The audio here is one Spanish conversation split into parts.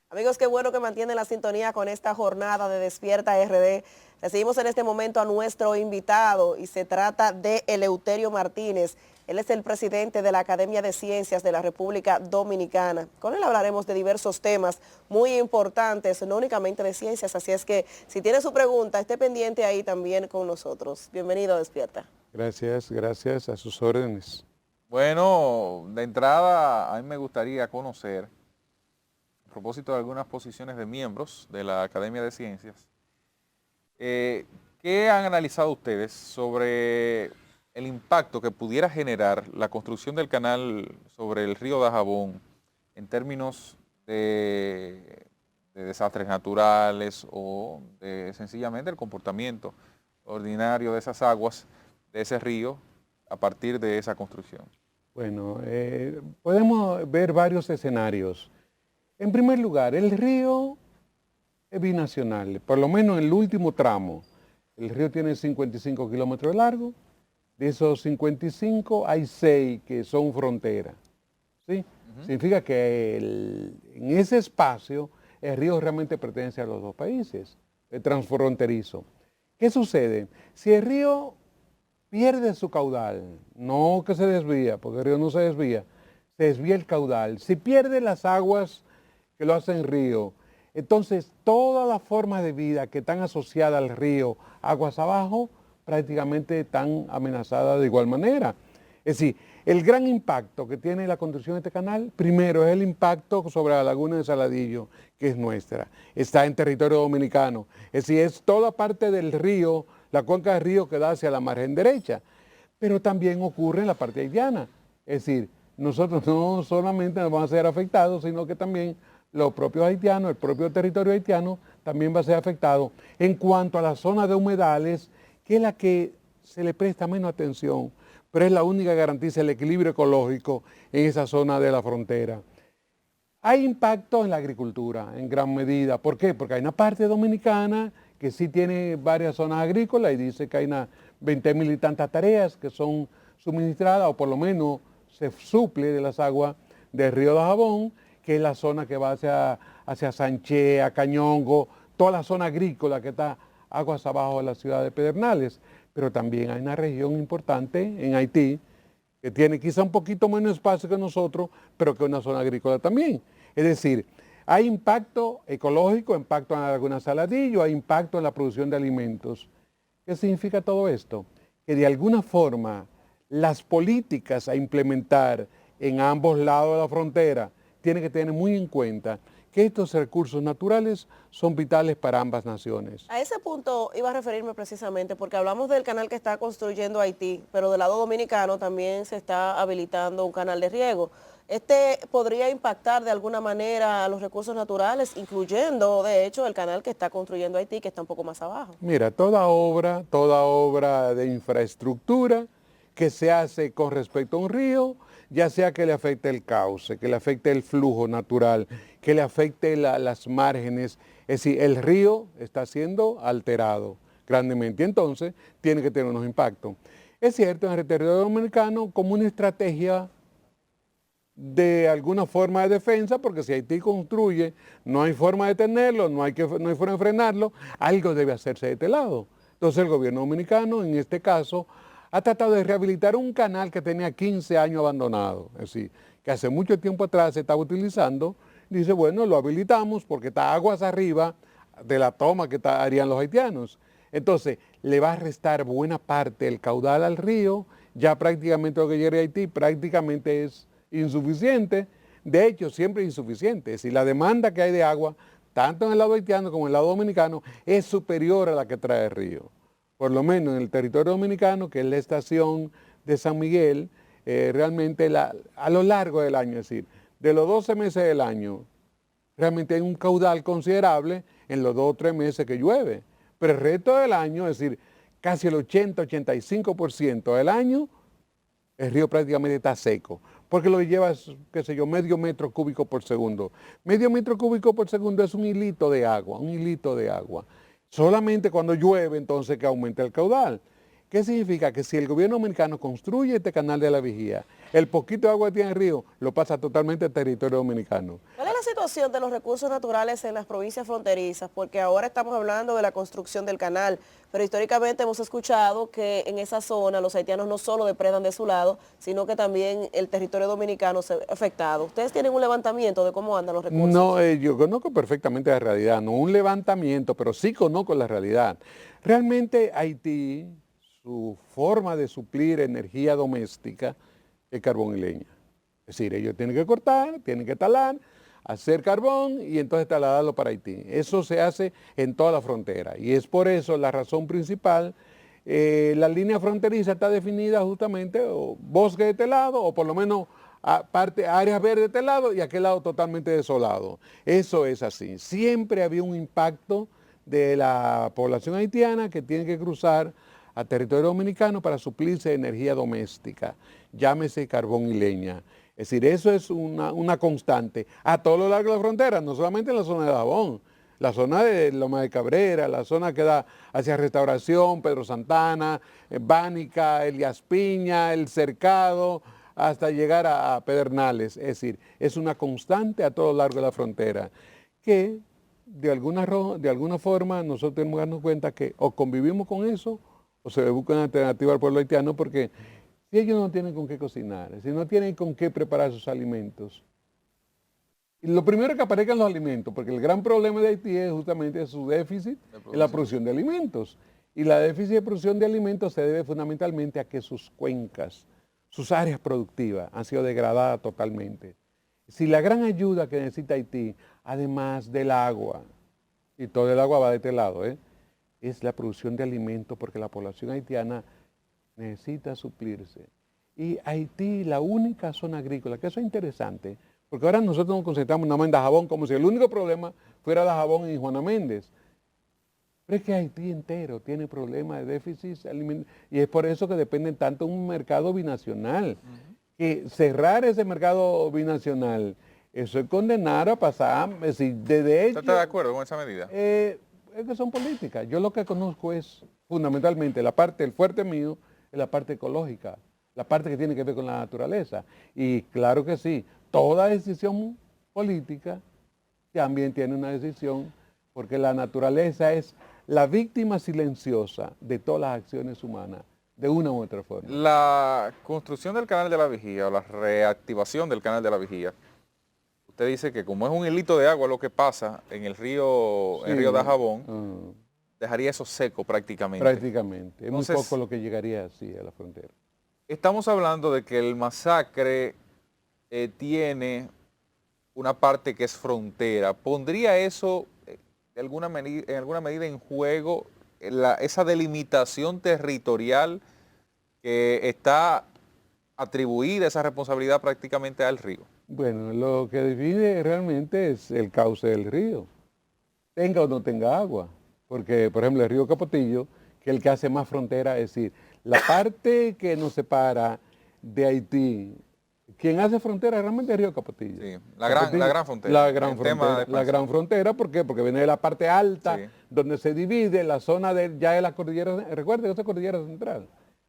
Amigos, qué bueno que mantienen la sintonía con esta jornada de Despierta RD. Recibimos en este momento a nuestro invitado y se trata de Eleuterio Martínez. Él es el presidente de la Academia de Ciencias de la República Dominicana. Con él hablaremos de diversos temas muy importantes, no únicamente de ciencias, así es que si tiene su pregunta, esté pendiente ahí también con nosotros. Bienvenido a Despierta. Gracias, a sus órdenes. Bueno, de entrada a mí me gustaría conocer, a propósito de algunas posiciones de miembros de la Academia de Ciencias, ¿qué han analizado ustedes sobre el impacto que pudiera generar la construcción del canal sobre el río Dajabón en términos de desastres naturales o de sencillamente el comportamiento ordinario de esas aguas de ese río a partir de esa construcción? Bueno, podemos ver varios escenarios. En primer lugar, el río es binacional, por lo menos en el último tramo. El río tiene 55 kilómetros de largo, de esos 55 hay 6 que son frontera. ¿Sí? Significa que en ese espacio el río realmente pertenece a los dos países, es transfronterizo. ¿Qué sucede? Si el río pierde su caudal, no que se desvía, porque el río no se desvía el caudal. Si pierde las aguas que lo hacen río, entonces todas las formas de vida que están asociadas al río, aguas abajo, prácticamente están amenazadas de igual manera. Es decir, el gran impacto que tiene la construcción de este canal, primero es el impacto sobre la laguna de Saladillo, que es nuestra, está en territorio dominicano. Es decir, es toda parte del río, la cuenca del río que da hacia la margen derecha, pero también ocurre en la parte haitiana. Es decir, nosotros no solamente nos vamos a ser afectados, sino que también los propios haitianos, el propio territorio haitiano también va a ser afectado en cuanto a la zona de humedales, que es la que se le presta menos atención, pero es la única que garantiza el equilibrio ecológico en esa zona de la frontera. Hay impacto en la agricultura en gran medida. ¿Por qué? Porque hay una parte dominicana que sí tiene varias zonas agrícolas y dice que hay unas 20.000 y tantas tareas que son suministradas o por lo menos se suple de las aguas del río Dajabón, que es la zona que va hacia Sanché, Cañongo, toda la zona agrícola que está aguas abajo de la ciudad de Pedernales. Pero también hay una región importante en Haití que tiene quizá un poquito menos espacio que nosotros, pero que es una zona agrícola también. Es decir, hay impacto ecológico, impacto en la laguna Saladillo, hay impacto en la producción de alimentos. ¿Qué significa todo esto? Que de alguna forma las políticas a implementar en ambos lados de la frontera tienen que tener muy en cuenta que estos recursos naturales son vitales para ambas naciones. A ese punto iba a referirme precisamente porque hablamos del canal que está construyendo Haití, pero del lado dominicano también se está habilitando un canal de riego. Este podría impactar de alguna manera a los recursos naturales, incluyendo de hecho el canal que está construyendo Haití, que está un poco más abajo. Mira, toda obra de infraestructura que se hace con respecto a un río, ya sea que le afecte el cauce, que le afecte el flujo natural, que le afecte las márgenes, es decir, el río está siendo alterado grandemente y entonces tiene que tener unos impactos. Es cierto, en el territorio dominicano como una estrategia de alguna forma de defensa, porque si Haití construye, no hay forma de detenerlo, no hay forma de frenarlo, algo debe hacerse de este lado. Entonces el gobierno dominicano, en este caso, ha tratado de rehabilitar un canal que tenía 15 años abandonado, es decir, que hace mucho tiempo atrás se estaba utilizando, dice, bueno, lo habilitamos porque está aguas arriba de la toma que harían los haitianos. Entonces, le va a restar buena parte del caudal al río, ya prácticamente lo que llega a Haití prácticamente es insuficiente, de hecho siempre insuficiente, es decir, la demanda que hay de agua, tanto en el lado haitiano como en el lado dominicano, es superior a la que trae el río. Por lo menos en el territorio dominicano, que es la estación de San Miguel, realmente a lo largo del año, es decir, de los 12 meses del año, realmente hay un caudal considerable en los 2 o 3 meses que llueve, pero el resto del año, es decir, casi el 80-85% del año, el río prácticamente está seco, porque lo que lleva es, qué sé yo, medio metro cúbico por segundo. Medio metro cúbico por segundo es un hilito de agua, un hilito de agua. Solamente cuando llueve entonces que aumenta el caudal. ¿Qué significa? Que si el gobierno dominicano construye este canal de la Vigía, el poquito de agua que tiene el río lo pasa totalmente al territorio dominicano. ¿Cuál es la situación de los recursos naturales en las provincias fronterizas? Porque ahora estamos hablando de la construcción del canal, pero históricamente hemos escuchado que en esa zona los haitianos no solo depredan de su lado, sino que también el territorio dominicano se ve afectado. ¿Ustedes tienen un levantamiento de cómo andan los recursos? No, yo conozco perfectamente la realidad, no un levantamiento, pero sí conozco la realidad. Realmente Haití, su forma de suplir energía doméstica es carbón y leña. Es decir, ellos tienen que cortar, tienen que talar, hacer carbón y entonces trasladarlo para Haití. Eso se hace en toda la frontera y es por eso la razón principal. La línea fronteriza está definida justamente o bosque de este lado o por lo menos áreas verdes de este lado y aquel lado totalmente desolado. Eso es así. Siempre había un impacto de la población haitiana que tiene que cruzar a territorio dominicano para suplirse de energía doméstica, llámese carbón y leña. Es decir, eso es una constante a todo lo largo de la frontera, no solamente en la zona de Dajabón, la zona de Loma de Cabrera, la zona que da hacia Restauración, Pedro Santana, Bánica, Elías Piña, El Cercado, hasta llegar a Pedernales. Es decir, es una constante a todo lo largo de la frontera que de alguna forma nosotros tenemos que darnos cuenta que o convivimos con eso o se le busca una alternativa al pueblo haitiano porque si ellos no tienen con qué cocinar, si no tienen con qué preparar sus alimentos, y lo primero es que aparezcan los alimentos, porque el gran problema de Haití es justamente su déficit en la producción de alimentos. Y la déficit de producción de alimentos se debe fundamentalmente a que sus cuencas, sus áreas productivas han sido degradadas totalmente. Si la gran ayuda que necesita Haití, además del agua, y todo el agua va de este lado, es la producción de alimentos, porque la población haitiana necesita suplirse. Y Haití, la única zona agrícola, que eso es interesante, porque ahora nosotros nos concentramos nada más en Dajabón, como si el único problema fuera Dajabón y Juana Méndez. Pero es que Haití entero tiene problemas de déficit alimentarios y es por eso que dependen tanto de un mercado binacional. Que cerrar ese mercado binacional, eso es condenar a pasar, es decir, de hecho... ¿Usted está de acuerdo con esa medida? Es que son políticas. Yo lo que conozco es fundamentalmente la parte, el fuerte mío, es la parte ecológica, la parte que tiene que ver con la naturaleza. Y claro que sí, toda decisión política también tiene una decisión, porque la naturaleza es la víctima silenciosa de todas las acciones humanas, de una u otra forma. La construcción del canal de la Vigía o la reactivación del canal de la Vigía, usted dice que como es un hilito de agua lo que pasa en el río, Sí, el río Dajabón, dejaría eso seco prácticamente. Prácticamente. Es Entonces, muy poco lo que llegaría así a la frontera. Estamos hablando de que el Masacre tiene una parte que es frontera. ¿Pondría eso en alguna medida en juego esa delimitación territorial que está atribuida, esa responsabilidad prácticamente al río? Bueno, lo que define realmente es el cauce del río, tenga o no tenga agua. Porque, por ejemplo, el río Capotillo, que es el que hace más frontera, es decir, la parte que nos separa de Haití, quien hace frontera realmente es el río Capotillo. Sí, la gran frontera. La gran frontera, ¿por qué? Porque viene de la parte alta, sí, donde se divide la zona ya de la cordillera, recuerden que esta es cordillera central.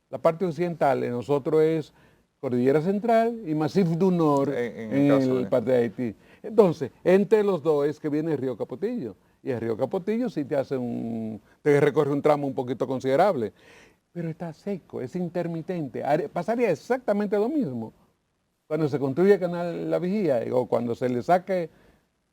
La parte occidental de nosotros es cordillera central y Massif du Nord en el parte de Haití. Entonces, entre los dos es que viene el río Capotillo. Y el río Capotillo sí te recorre un tramo un poquito considerable, pero está seco, es intermitente. Pasaría exactamente lo mismo cuando se construye el canal La Vigía o cuando se le saque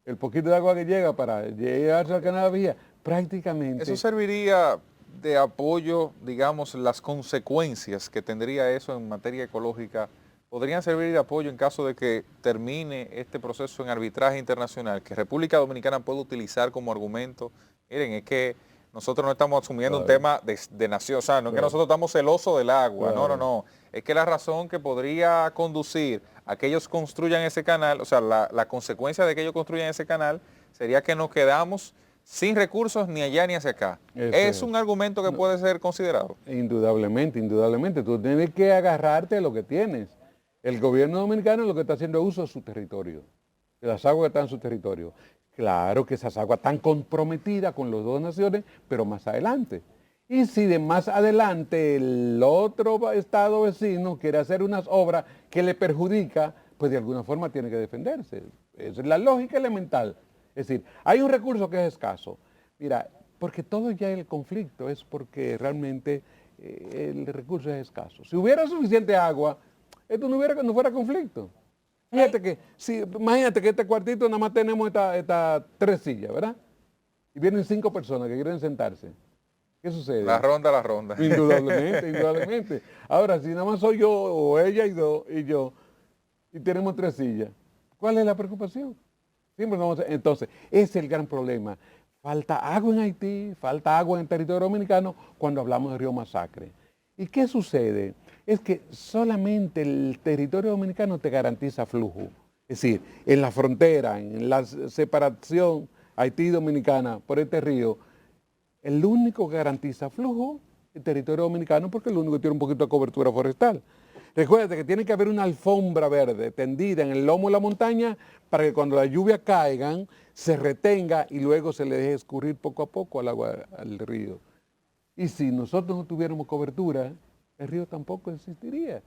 el poquito de agua que llega para llegarse al canal La Vigía, prácticamente. Eso serviría de apoyo, digamos, las consecuencias que tendría eso en materia ecológica, podrían servir de apoyo en caso de que termine este proceso en arbitraje internacional, que República Dominicana puede utilizar como argumento. Miren, es que nosotros no estamos asumiendo un tema de nación, o sea, no es que nosotros estamos celosos del agua, no, es que la razón que podría conducir a que ellos construyan ese canal, o sea, la consecuencia de que ellos construyan ese canal sería que nos quedamos sin recursos ni allá ni hacia acá. ¿Es un argumento que puede ser considerado? Indudablemente, indudablemente. Tú tienes que agarrarte a lo que tienes. El gobierno dominicano lo que está haciendo es uso de su territorio, de las aguas que están en su territorio. Claro que esas aguas están comprometidas con las dos naciones, pero más adelante. Y si de más adelante el otro estado vecino quiere hacer unas obras que le perjudica, pues de alguna forma tiene que defenderse. Esa es la lógica elemental. Es decir, hay un recurso que es escaso. Mira, porque todo ya el conflicto es porque realmente el recurso es escaso. Si hubiera suficiente agua, esto no fuera conflicto. Fíjate que, imagínate que este cuartito nada más tenemos estas 3 sillas, ¿verdad? Y vienen 5 personas que quieren sentarse. ¿Qué sucede? La ronda. Indudablemente, indudablemente. Ahora, si nada más soy yo o ella y yo, y tenemos 3 sillas, ¿cuál es la preocupación? Siempre entonces, ese es el gran problema. Falta agua en Haití, falta agua en el territorio dominicano cuando hablamos de Río Masacre. ¿Y qué sucede? Es que solamente el territorio dominicano te garantiza flujo. Es decir, en la frontera, en la separación Haití-Dominicana por este río, el único que garantiza flujo es el territorio dominicano porque es el único que tiene un poquito de cobertura forestal. Recuerda que tiene que haber una alfombra verde tendida en el lomo de la montaña para que cuando las lluvias caigan se retenga y luego se le deje escurrir poco a poco al agua al río. Y si nosotros no tuviéramos cobertura, el río tampoco existiría.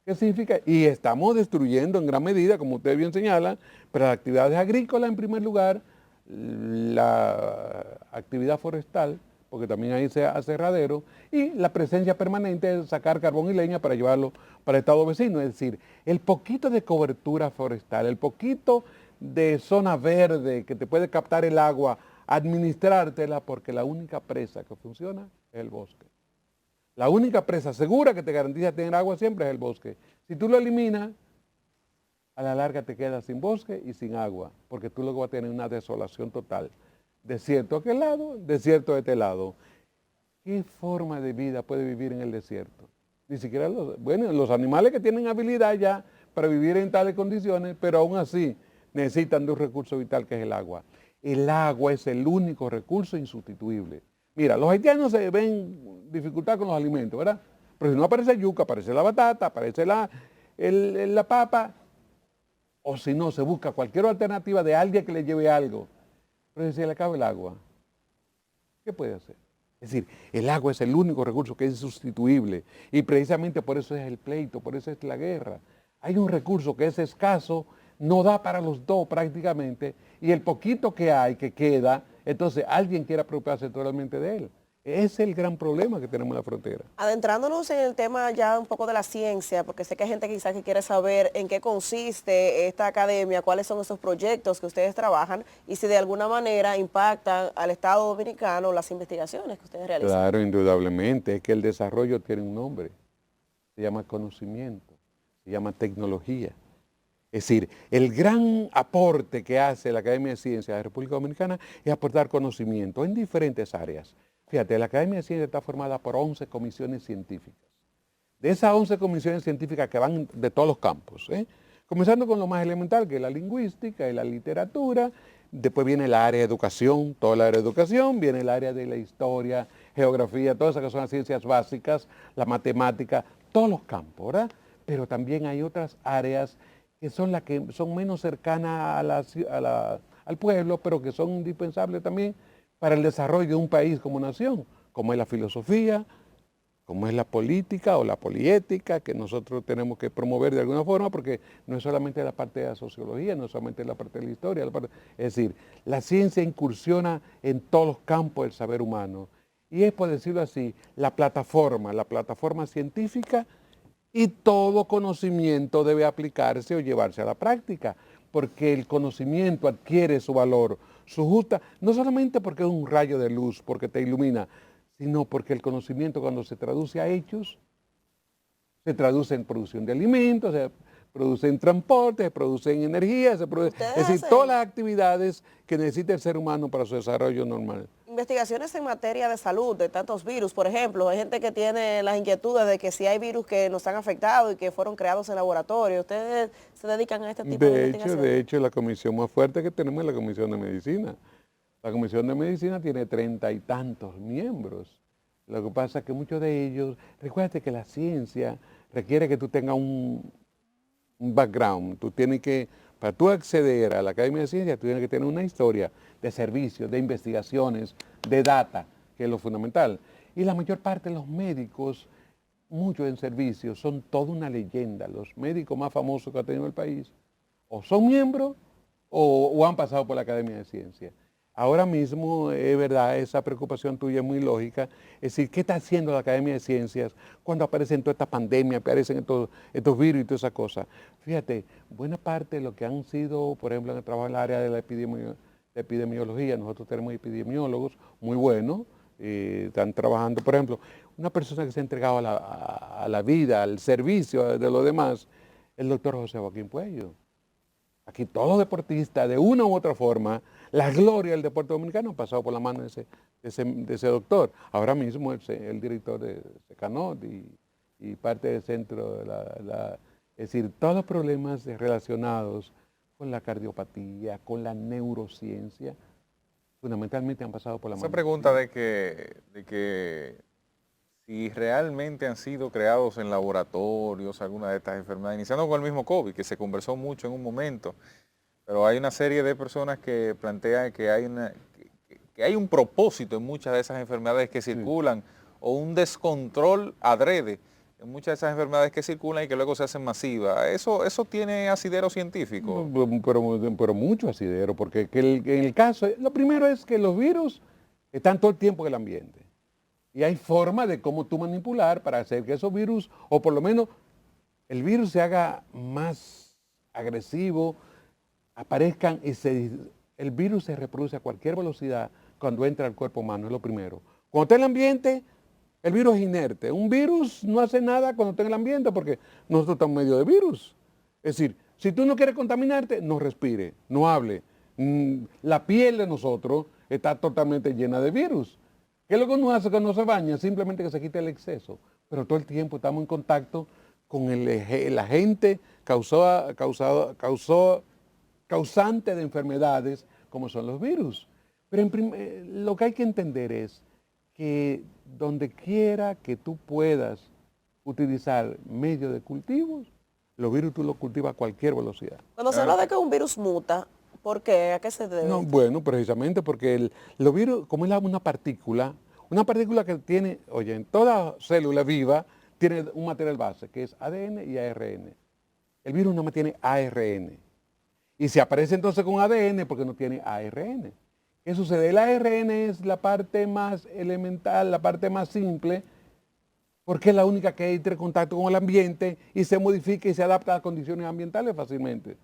¿Qué significa? Y estamos destruyendo en gran medida, como usted bien señala, pero las actividades agrícolas en primer lugar, la actividad forestal, porque también ahí se hace aserradero, y la presencia permanente de sacar carbón y leña para llevarlo para estados vecinos. Es decir, el poquito de cobertura forestal, el poquito de zona verde que te puede captar el agua, administrártela, porque la única presa que funciona es el bosque. La única presa segura que te garantiza tener agua siempre es el bosque. Si tú lo eliminas, a la larga te quedas sin bosque y sin agua, porque tú luego vas a tener una desolación total. Desierto a aquel lado, desierto de este lado. ¿Qué forma de vida puede vivir en el desierto? Ni siquiera los animales que tienen habilidad ya para vivir en tales condiciones, pero aún así necesitan de un recurso vital que es el agua. El agua es el único recurso insustituible. Mira, los haitianos se ven dificultad con los alimentos, ¿verdad? Pero si no aparece yuca, aparece la batata, aparece la papa, o si no, se busca cualquier alternativa de alguien que le lleve algo. Pero si se le acaba el agua, ¿qué puede hacer? Es decir, el agua es el único recurso que es insustituible y precisamente por eso es el pleito, por eso es la guerra. Hay un recurso que es escaso, no da para los dos prácticamente, y el poquito que hay, que queda, entonces alguien quiere apropiarse totalmente de él. Ese es el gran problema que tenemos en la frontera. Adentrándonos en el tema ya un poco de la ciencia, porque sé que hay gente quizás que quiere saber en qué consiste esta academia, cuáles son esos proyectos que ustedes trabajan y si de alguna manera impactan al Estado dominicano las investigaciones que ustedes realizan. Claro, indudablemente, es que el desarrollo tiene un nombre, se llama conocimiento, se llama tecnología. Es decir, el gran aporte que hace la Academia de Ciencias de la República Dominicana es aportar conocimiento en diferentes áreas. Fíjate, la Academia de Ciencias está formada por 11 comisiones científicas. De esas 11 comisiones científicas que van de todos los campos, comenzando con lo más elemental, que es la lingüística y la literatura, después viene el área de educación, toda la área de educación, viene el área de la historia, geografía, todas esas que son las ciencias básicas, la matemática, todos los campos, ¿verdad? Pero también hay otras áreas que son las que son menos cercanas al pueblo, pero que son indispensables también para el desarrollo de un país como nación, como es la filosofía, como es la política o la poliética, que nosotros tenemos que promover de alguna forma, porque no es solamente la parte de la sociología, no es solamente la parte de la historia, es decir, la ciencia incursiona en todos los campos del saber humano, y es, por decirlo así, la plataforma científica, y todo conocimiento debe aplicarse o llevarse a la práctica, porque el conocimiento adquiere su valor, su justa, no solamente porque es un rayo de luz, porque te ilumina, sino porque el conocimiento cuando se traduce a hechos, se traduce en producción de alimentos, se produce en transporte, se produce en energía, es decir, todas las actividades que necesita el ser humano para su desarrollo normal. Investigaciones en materia de salud, de tantos virus, por ejemplo, hay gente que tiene las inquietudes de que si hay virus que nos han afectado y que fueron creados en laboratorio. ¿Ustedes se dedican a este tipo de investigación? De hecho, la comisión más fuerte que tenemos es la Comisión de Medicina. La Comisión de Medicina tiene 30 y tantos miembros. Lo que pasa es que muchos de ellos, recuérdate que la ciencia requiere que tú tengas un background. Tú tienes que, para tú acceder a la Academia de Ciencias, tú tienes que tener una historia de servicios, de investigaciones, de data, que es lo fundamental. Y la mayor parte de los médicos muchos en servicio son toda una leyenda. Los médicos más famosos que ha tenido el país o son miembros o han pasado por la Academia de Ciencias. Ahora mismo, es verdad, esa preocupación tuya es muy lógica. Es decir, ¿qué está haciendo la Academia de Ciencias cuando aparecen toda esta pandemia, aparecen estos virus y todas esas cosas? Fíjate, buena parte de lo que han sido, por ejemplo, en el trabajo en el área de la epidemiología, nosotros tenemos epidemiólogos muy buenos, están trabajando, por ejemplo, una persona que se ha entregado a la vida, al servicio de los demás, el doctor José Joaquín Puello. Aquí todos los deportistas, de una u otra forma, la gloria del deporte dominicano ha pasado por la mano de ese doctor. Ahora mismo el director de Secanot y parte del centro, es decir, todos los problemas relacionados con la cardiopatía, con la neurociencia, fundamentalmente han pasado por la mano. Esa pregunta de que si realmente han sido creados en laboratorios algunas de estas enfermedades, iniciando con el mismo COVID, que se conversó mucho en un momento, pero hay una serie de personas que plantean que hay un propósito en muchas de esas enfermedades que circulan, o un descontrol adrede en muchas de esas enfermedades que circulan y que luego se hacen masivas. ¿Eso tiene asidero científico? Pero mucho asidero, porque en el caso, lo primero es que los virus están todo el tiempo en el ambiente. Y hay forma de cómo tú manipular para hacer que esos virus, o por lo menos el virus se haga más agresivo, aparezcan y el virus se reproduce a cualquier velocidad cuando entra al cuerpo humano, es lo primero. Cuando está en el ambiente, el virus es inerte. Un virus no hace nada cuando está en el ambiente porque nosotros estamos en medio de virus. Es decir, si tú no quieres contaminarte, no respire, no hable. La piel de nosotros está totalmente llena de virus. ¿Qué es lo que uno hace cuando no se baña? Simplemente que se quite el exceso. Pero todo el tiempo estamos en contacto con el agente causante de enfermedades como son los virus. Pero lo que hay que entender es que donde quiera que tú puedas utilizar medios de cultivos, los virus tú los cultivas a cualquier velocidad. Cuando se habla de que un virus muta, ¿por qué? ¿A qué se debe? No, bueno, precisamente porque los virus, como es una partícula que tiene, oye, en toda célula viva tiene un material base, que es ADN y ARN. El virus no más tiene ARN. Y se aparece entonces con ADN porque no tiene ARN. ¿Qué sucede? El ARN es la parte más elemental, la parte más simple, porque es la única que entra en contacto con el ambiente y se modifica y se adapta a las condiciones ambientales fácilmente.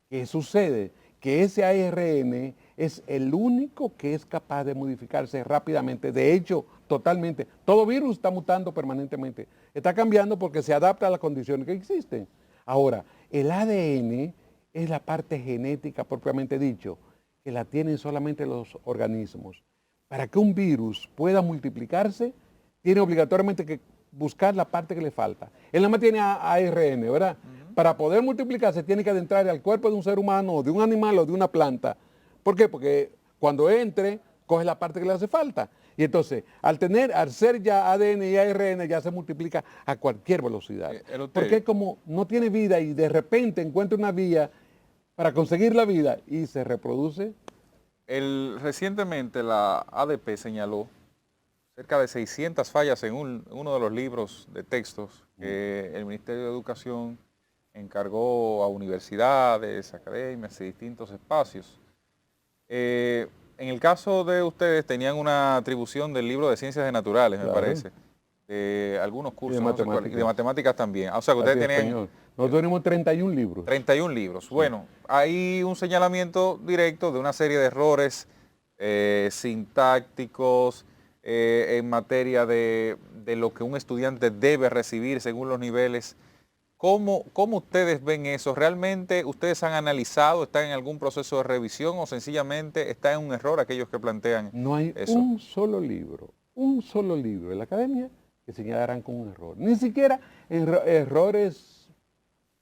¿Qué sucede? Que ese ARN es el único que es capaz de modificarse rápidamente, de hecho, totalmente. Todo virus está mutando permanentemente, está cambiando porque se adapta a las condiciones que existen. Ahora, el ADN es la parte genética propiamente dicho, que la tienen solamente los organismos. Para que un virus pueda multiplicarse, tiene obligatoriamente que buscar la parte que le falta. Él nada más tiene ARN, ¿verdad? Para poder multiplicarse tiene que adentrar al cuerpo de un ser humano, o de un animal o de una planta. ¿Por qué? Porque cuando entre, coge la parte que le hace falta. Y entonces, al ser ya ADN y ARN, ya se multiplica a cualquier velocidad. Porque como no tiene vida y de repente encuentra una vía para conseguir la vida y se reproduce. Recientemente la ADP señaló cerca de 600 fallas en uno de los libros de textos que el Ministerio de Educación encargó a universidades, academias y distintos espacios. En el caso de ustedes tenían una atribución del libro de Ciencias Naturales, me parece, de algunos cursos y de matemáticas también. O sea que ustedes tenían... Nosotros tenemos 31 libros. 31 libros. Sí. Bueno, hay un señalamiento directo de una serie de errores sintácticos en materia de lo que un estudiante debe recibir según los niveles. ¿Cómo ustedes ven eso? ¿Realmente ustedes han analizado, están en algún proceso de revisión o sencillamente está en un error aquellos que plantean eso? No hay un solo libro de la academia que señalarán con un error. Ni siquiera errores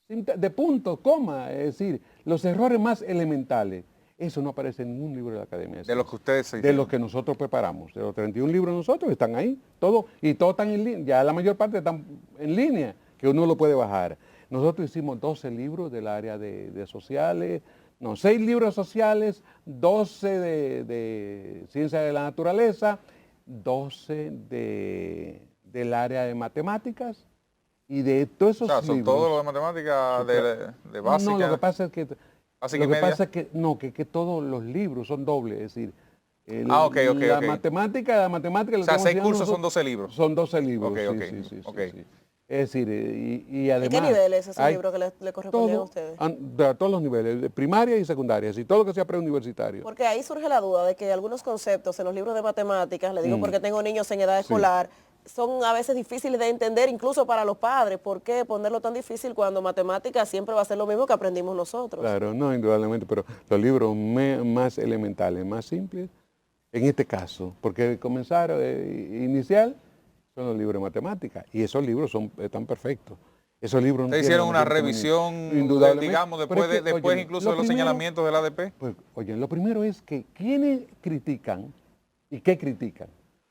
de punto, coma, es decir, los errores más elementales. Eso no aparece en ningún libro de la academia. De los que ustedes se de los que nosotros preparamos. De los 31 libros nosotros están ahí, todos están en línea. Ya la mayor parte están en línea, que uno lo puede bajar. Nosotros hicimos 12 libros del área de sociales, 6 libros sociales, 12 de ciencia de la naturaleza, 12 de del área de matemáticas y de todos esos O sea, son libros. todos los de matemáticas de básica. No, lo que pasa es que, Básica y media. que todos los libros son dobles, es decir, Ok. la matemática, O sea, 6 cursos son 12 libros. Son 12 libros, Ok, sí. ok. Es decir, y además... ¿En qué niveles es el hay libro que le correspondía a ustedes? De todos los niveles, de primaria y secundaria, y todo lo que sea preuniversitario. Porque ahí surge la duda de que algunos conceptos en los libros de matemáticas, le digo porque tengo niños en edad escolar, son a veces difíciles de entender incluso para los padres. ¿Por qué ponerlo tan difícil cuando matemáticas siempre va a ser lo mismo que aprendimos nosotros? Claro, no, indudablemente, pero los libros más elementales, más simples, en este caso, porque comenzar inicial son los libros de matemáticas y esos libros están perfectos. Esos libros no ¿Ustedes tienen hicieron una mayor revisión, indudablemente, digamos, pero después, es que, después oye, incluso lo de los primero- señalamientos del ADP? Pues, oye, lo primero es que ¿quiénes critican y qué critican?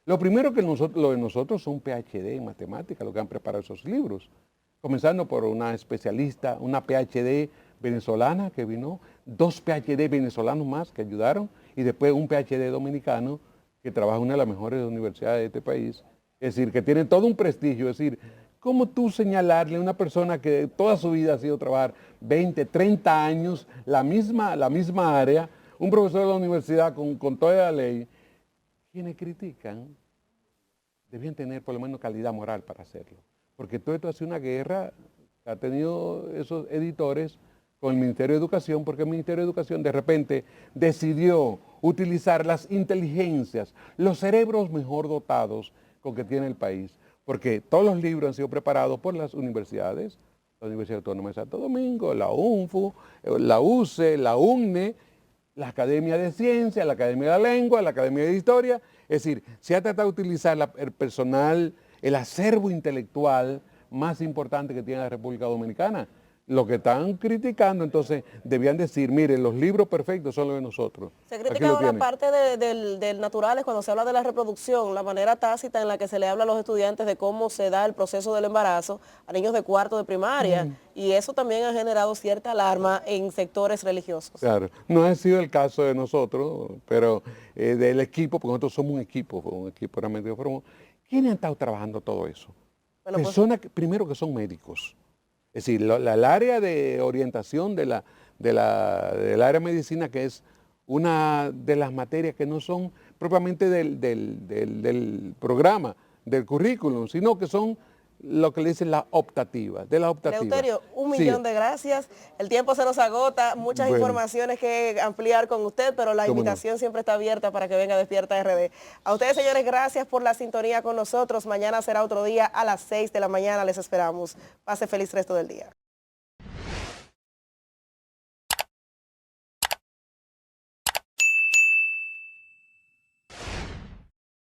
Lo primero que lo de nosotros son PhD en matemáticas, lo que han preparado esos libros. Comenzando por una especialista, una PhD venezolana que vino, 2 PhD venezolanos más que ayudaron y después un PhD dominicano que trabaja en una de las mejores universidades de este país. Es decir, que tiene todo un prestigio. Es decir, ¿cómo tú señalarle a una persona que toda su vida ha sido trabajar 20, 30 años, la misma área, un profesor de la universidad con toda la ley? Quienes critican debían tener por lo menos calidad moral para hacerlo. Porque todo esto ha sido una guerra que ha tenido esos editores con el Ministerio de Educación, porque el Ministerio de Educación de repente decidió utilizar las inteligencias, los cerebros mejor dotados con que tiene el país. Porque todos los libros han sido preparados por las universidades, la Universidad Autónoma de Santo Domingo, la UNFU, la UCE, la UNE, la Academia de Ciencias, la Academia de la Lengua, la Academia de Historia. Es decir, se ha tratado de utilizar el personal, el acervo intelectual más importante que tiene la República Dominicana. Lo que están criticando, entonces, debían decir, miren, los libros perfectos son los de nosotros. Se Aquí critica lo ahora la tienen. parte del naturales cuando se habla de la reproducción, la manera tácita en la que se le habla a los estudiantes de cómo se da el proceso del embarazo a niños de cuarto de primaria. Y eso también ha generado cierta alarma en sectores religiosos. Claro, no ha sido el caso de nosotros, pero del equipo, porque nosotros somos un equipo realmente que formamos. ¿Quiénes han estado trabajando todo eso? Bueno, pues, Personas, primero que son médicos. Es decir, el área de orientación del área de medicina, que es una de las materias que no son propiamente del programa, del currículum, sino que son lo que le dicen las optativas, de las optativas. Eleuterio, un Sí. millón de gracias. El tiempo se nos agota, muchas Bueno. informaciones que ampliar con usted, pero la ¿Cómo no? invitación siempre está abierta para que venga a Despierta RD. A ustedes, señores, gracias por la sintonía con nosotros. Mañana será otro día a las 6 de la mañana. Les esperamos. Pase feliz resto del día.